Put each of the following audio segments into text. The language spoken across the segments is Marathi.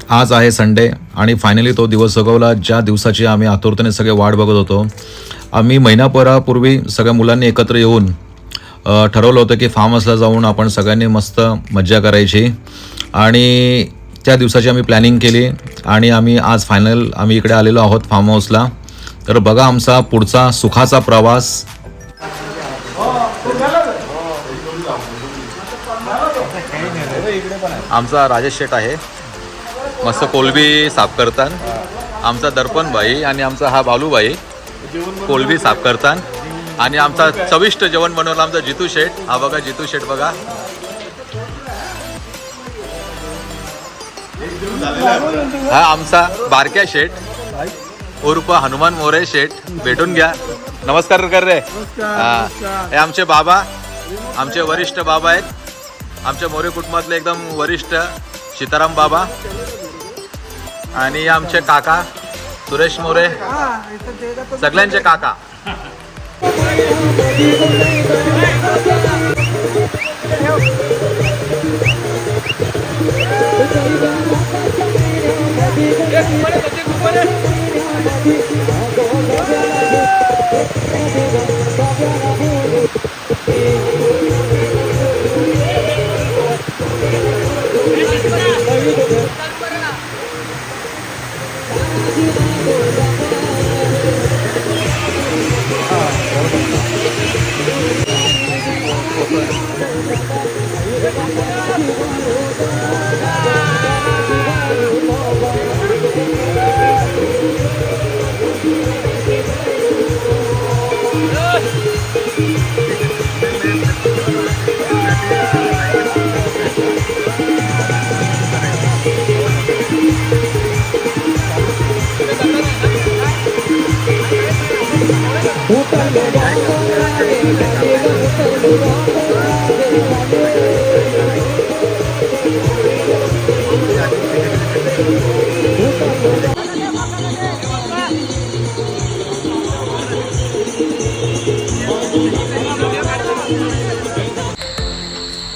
आज आहे संडे आणि फायनली तो दिवस उगवला ज्या दिवसाची आम्ही आतुरतेने सगळे वाट बघत होतो. आम्ही महिनाभरापूर्वी सगळ्या मुलांनी एकत्र येऊन ठरवलं होतं की फार्म हाऊसला जाऊन आपण सगळ्यांनी मस्त मज्जा करायची आणि त्या दिवसाची आम्ही प्लॅनिंग केली आणि आम्ही आज फायनल आम्ही इकडे आलेलो आहोत फार्म हाऊसला. तर बघा आमचा पुढचा सुखाचा प्रवास. आमचा राजेश शेठ आहे, मस्त कोलबी साफ करतात. आमचा दर्पण भाई आणि आमचा हा बालूभाई कोलबी साफ करतात आणि आमचा चविष्ट जेवण बनवलं आमचा जितू शेठ. हा बघा जितू शेठ बघा. हा आमचा बारक्या शेठ उर्फ हनुमान मोरे शेठ, भेटून घ्या, नमस्कार कर रे. हा हे आमचे बाबा, आमचे वरिष्ठ बाबा आहेत, आमच्या मोरे कुटुंबातले एकदम वरिष्ठ सीताराम बाबा. आणि आमचे काका सुरेश मोरे, सगळ्यांचे काका.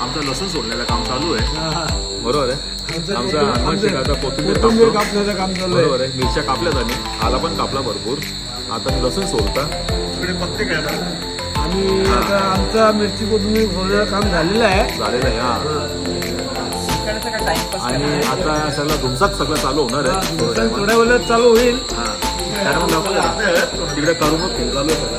आमचं लसूण सोडण्याचं काम चालू आहे, बरोबर आहे. आमचा आता कोथिंबीर कापण्याचं काम चालू आहे, बरोबर आहे. मिरच्या कापल्यात आणि आला पण कापला भरपूर. आता मी लसूण सोडता इकडे पत्ते काय आणि आता आमचा मिरची कोथिंबीर सोडण्याचं काम झालेलं आहे. हा. आणि आता सगळं धुमसाच सगळं चालू होणार आहे, थोड्या वेळात चालू होईल. तिकडे करून चालू आहे सगळं.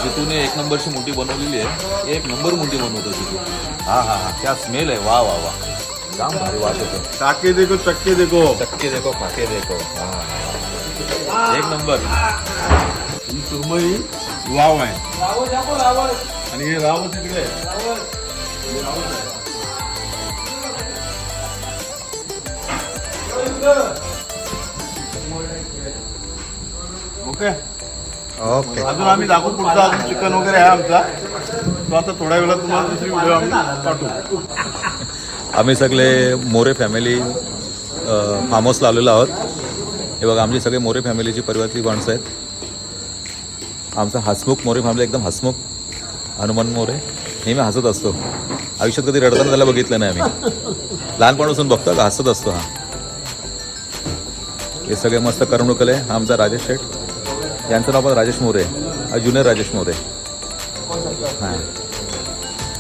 जितूने एक नंबरची मुंडी बनवलेली आहे, एक नंबर मुंडी बनवतो जितू. हा हा हा, क्या स्मेल आहे, वा वा वा, काम भारी वास येतो. टाके देखो, चक्के देखो, चक्के देखो, फाके देखो, एक नंबर. ही सुरमई वाव आहे आणि हे राव तिकडे आहे. Okay okay. अजून आम्ही दाखवू पुढचा अजून चिकन वगैरे आहे आमचा. तो आता थोड्या वेळात तुम्हाला दुसरी व्हिडिओ आम्ही पाठवू. आम्ही सगळे मोरे फॅमिली फार्म हाऊसला आलेलो आहोत. हे बघा आमची सगळे मोरे फॅमिलीची परिवारातली माणसं आहेत. आमचा हसमुख मोरे फॅमिली एकदम हसमुख. हनुमान मोरे नेहमी हसत असतो, आयुष्यात कधी रडताना त्याला बघितलं नाही आम्ही. लहानपणापासून बघतो का हसत असतो. हा हे सगळे मस्त करमणूक आहे. हा आमचा राजेश शेठ, यांचं नाव पण राजेश मोरे, हा ज्युनियर राजेश मोरे. हां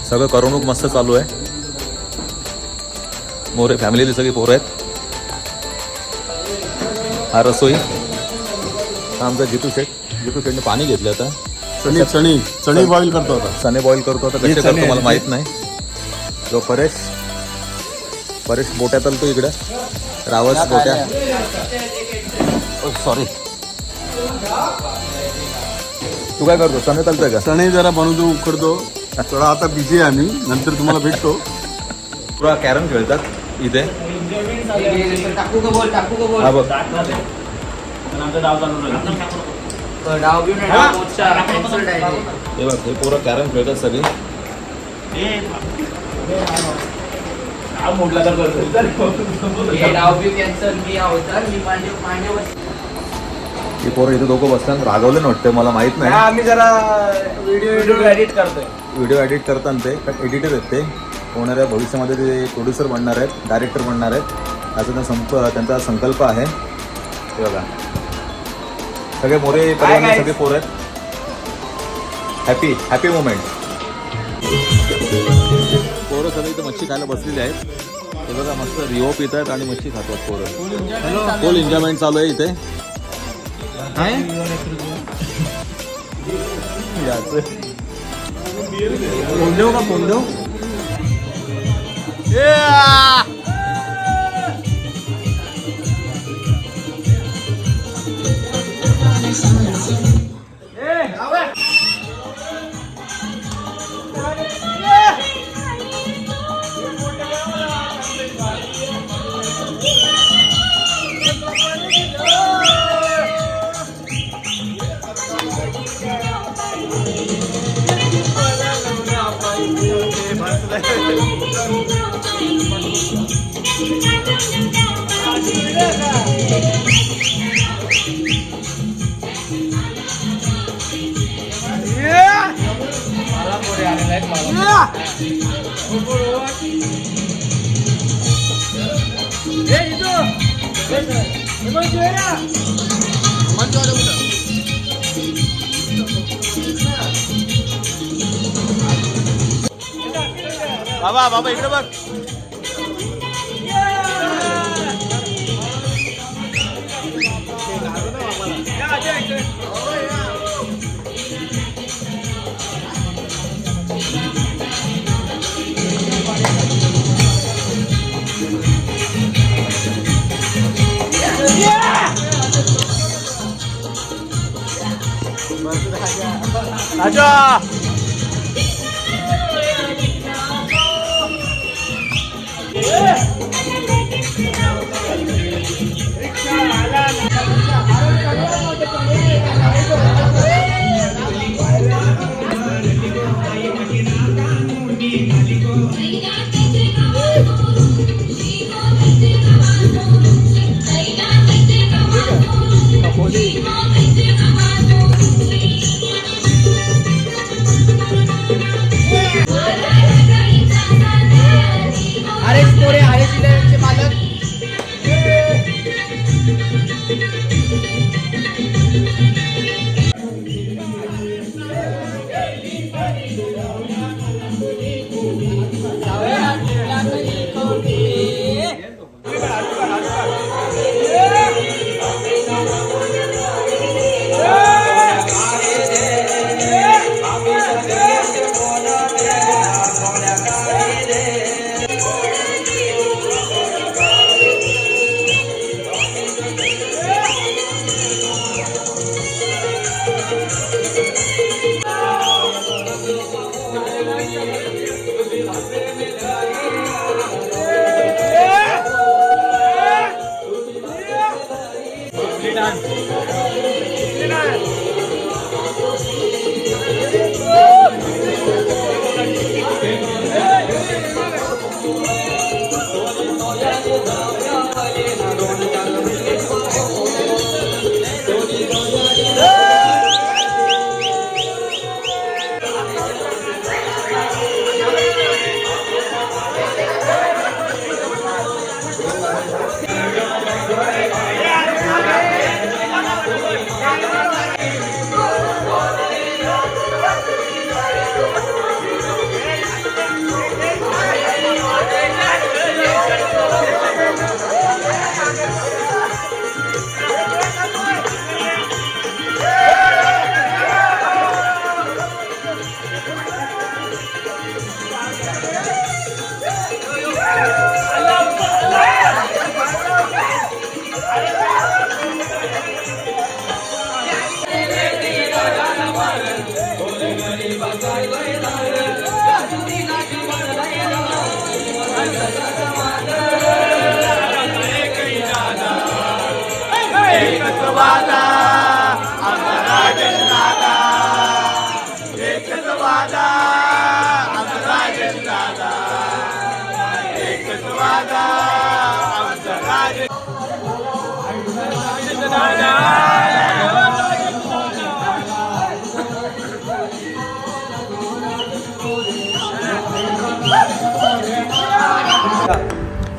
सगळं करमणूक मस्त चालू आहे. मोरे फॅमिलीली सगळी पोरं आहेत. हा रसोई, हा आमचा जितू शेठ. जितू शेठने पाणी घेतलं आता. चणी बॉईल करतो होता, चणे बॉईल करतो आता. कसे करतो मला माहीत नाही. जो परेश बोट्यात आलतो इकडं, रावस बोट्या. सॉरी, तू काय करतो? चणे चालतंय का? चणे जरा बनवतो, उकडतो. थोडा आता बिझी आहे आम्ही, नंतर तुम्हाला भेटतो. तुला कॅरम खेळतात. इथे टाकू का बोल हा बघ डाव घेऊन ये, डाव मोठा, cancelled आहे ते. हे बघ हे पोरं कॅरम खेळतात सगळे हे डाव बी कॅन्सल मी अवतार मी मांडे हे पोरं इथे दोघं बसतात रागवले ना वाटतं मला माहित नाही आम्ही जरा व्हिडिओ एडिट करतोय. व्हिडिओ एडिट करताना ते एडिटर आहेत ते होणाऱ्या भविष्यामध्ये ते प्रोड्युसर बनणार आहेत डायरेक्टर बनणार आहेत असं त्यांचा संकल्प आहे. हे बघा सगळे मोरे परिवार सगळे पोरं आहेत. Happy moment. पोरं सगळे इथं मच्छी खायला बसलेले आहेत. हे बघा मस्त रिओ पित आहेत आणि मच्छी खातात पोरं. फुल एन्जॉयमेंट चालू आहे इथे. पोंडव का पोंडव बाबा इकडे बघ. राजा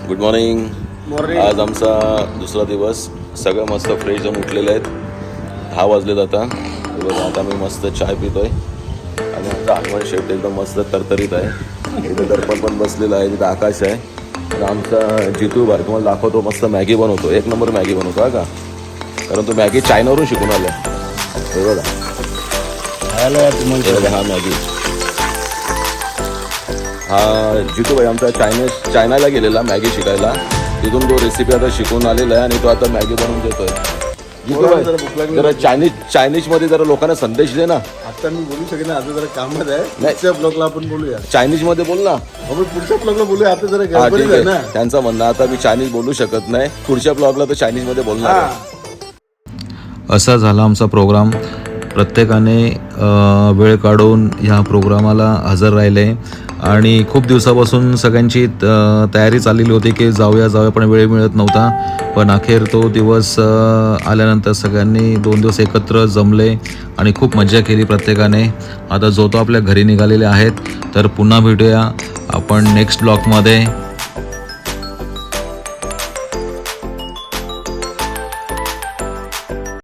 गुड मॉर्निंग. आज आमचा दुसरा दिवस. सगळं मस्त फ्रेश जाऊन उठलेले आहेत. 10 वाजलेत आता. आता मी मस्त चाय पितोय आणि आमचा हनुमान शेट एकदम मस्त तरतरीत आहे. इथे दर्पण पण बसलेलं आहे. तिथं आकाश आहे. आणि आमचा जितू भाई तुम्हाला दाखवतो मस्त मॅगी बनवतो. 1 नंबर मॅगी बनवतो हा का, कारण तो मॅगी चायनावरून शिकून आला. हे बघा हा मॅगी. हा जितू भाई आमचा चायनाला गेलेला मॅगी शिकायला. तिथून तो रेसिपी आता शिकून आलेला आहे आणि तो आता मॅगी बनवून देतोय. जितू भाई जरा चायनीज मध्ये जरा लोकांना संदेश दे ना. आता मी बोलू शकेन, आता जरा कामात आहे. पुढच्या ब्लॉगला आपण बोलूया. चायनीज मध्ये बोल ना. आपण पुढच्या ब्लॉगला बोलूया. आता जरा हा गडबडीत ठीक आहे ना. आहे. त्यांचं म्हणणं आता मी चायनीज बोलू शकत नाही. पुढच्या ब्लॉगला तर चायनीज मध्ये बोलणार आहे. असा झाला आमचा प्रोग्राम. प्रत्येकाने वेळ काढून ह्या प्रोग्रामाला हजर राहिले आणि खूप दिवसापासून सगळ्यांची तयारी चाललेली होती की जाऊया पण वेळ मिळत नव्हता. पण अखेर तो दिवस आल्यानंतर सगळ्यांनी 2 दिवस एकत्र जमले आणि खूप मजा केली प्रत्येकाने. आता जो तो आपल्या घरी निघालेले आहेत. तर पुन्हा भेटूया आपण नेक्स्ट ब्लॉगमध्ये.